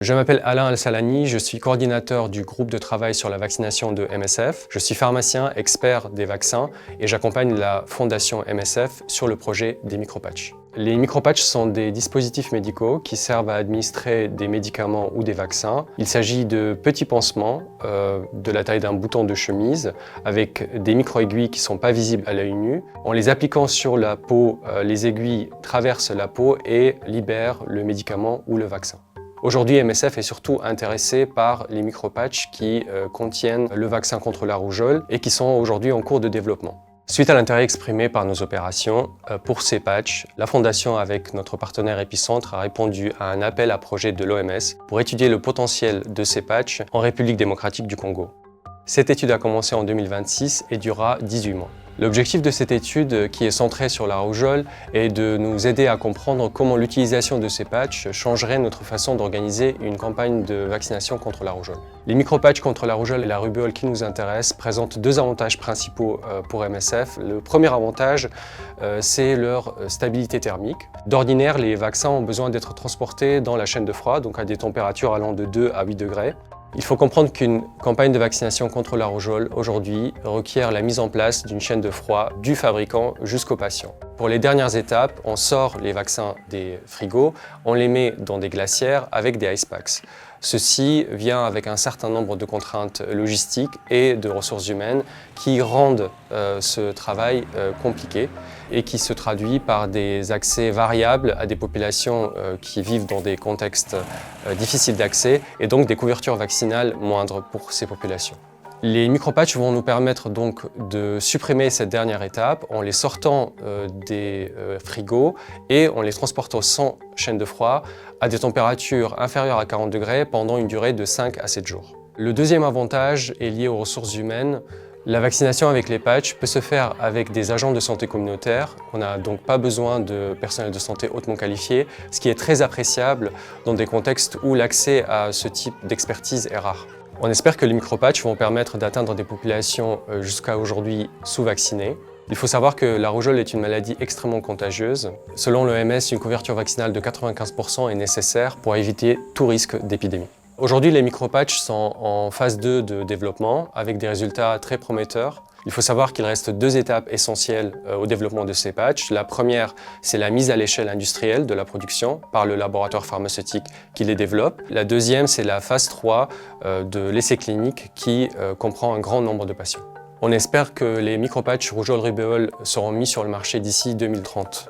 Je m'appelle Alain Al-Salani, je suis coordinateur du groupe de travail sur la vaccination de MSF. Je suis pharmacien, expert des vaccins et j'accompagne la fondation MSF sur le projet des micropatchs. Les micropatchs sont des dispositifs médicaux qui servent à administrer des médicaments ou des vaccins. Il s'agit de petits pansements de la taille d'un bouton de chemise avec des micro-aiguilles qui ne sont pas visibles à l'œil nu. En les appliquant sur la peau, les aiguilles traversent la peau et libèrent le médicament ou le vaccin. Aujourd'hui, MSF est surtout intéressé par les micropatchs qui contiennent le vaccin contre la rougeole et qui sont aujourd'hui en cours de développement. Suite à l'intérêt exprimé par nos opérations, pour ces patchs, la Fondation, avec notre partenaire Epicentre, a répondu à un appel à projet de l'OMS pour étudier le potentiel de ces patchs en République démocratique du Congo. Cette étude a commencé en 2026 et durera 18 mois. L'objectif de cette étude, qui est centrée sur la rougeole, est de nous aider à comprendre comment l'utilisation de ces patchs changerait notre façon d'organiser une campagne de vaccination contre la rougeole. Les micropatchs contre la rougeole et la rubéole qui nous intéressent présentent deux avantages principaux pour MSF. Le premier avantage, c'est leur stabilité thermique. D'ordinaire, les vaccins ont besoin d'être transportés dans la chaîne de froid, donc à des températures allant de 2 à 8 degrés. Il faut comprendre qu'une campagne de vaccination contre la rougeole, aujourd'hui, requiert la mise en place d'une chaîne de froid du fabricant jusqu'au patient. Pour les dernières étapes, on sort les vaccins des frigos, on les met dans des glacières avec des ice packs. Ceci vient avec un certain nombre de contraintes logistiques et de ressources humaines qui rendent ce travail compliqué et qui se traduit par des accès variables à des populations qui vivent dans des contextes difficiles d'accès et donc des couvertures vaccinales moindres pour ces populations. Les micropatchs vont nous permettre donc de supprimer cette dernière étape en les sortant des frigos et en les transportant sans chaîne de froid à des températures inférieures à 40 degrés pendant une durée de 5 à 7 jours. Le deuxième avantage est lié aux ressources humaines. La vaccination avec les patchs peut se faire avec des agents de santé communautaire. On n'a donc pas besoin de personnel de santé hautement qualifié, ce qui est très appréciable dans des contextes où l'accès à ce type d'expertise est rare. On espère que les micropatchs vont permettre d'atteindre des populations jusqu'à aujourd'hui sous-vaccinées. Il faut savoir que la rougeole est une maladie extrêmement contagieuse. Selon l'OMS, une couverture vaccinale de 95% est nécessaire pour éviter tout risque d'épidémie. Aujourd'hui, les micropatchs sont en phase 2 de développement avec des résultats très prometteurs. Il faut savoir qu'il reste deux étapes essentielles au développement de ces patchs. La première, c'est la mise à l'échelle industrielle de la production par le laboratoire pharmaceutique qui les développe. La deuxième, c'est la phase 3 de l'essai clinique qui comprend un grand nombre de patients. On espère que les micropatchs rougeole-rubéole seront mis sur le marché d'ici 2030.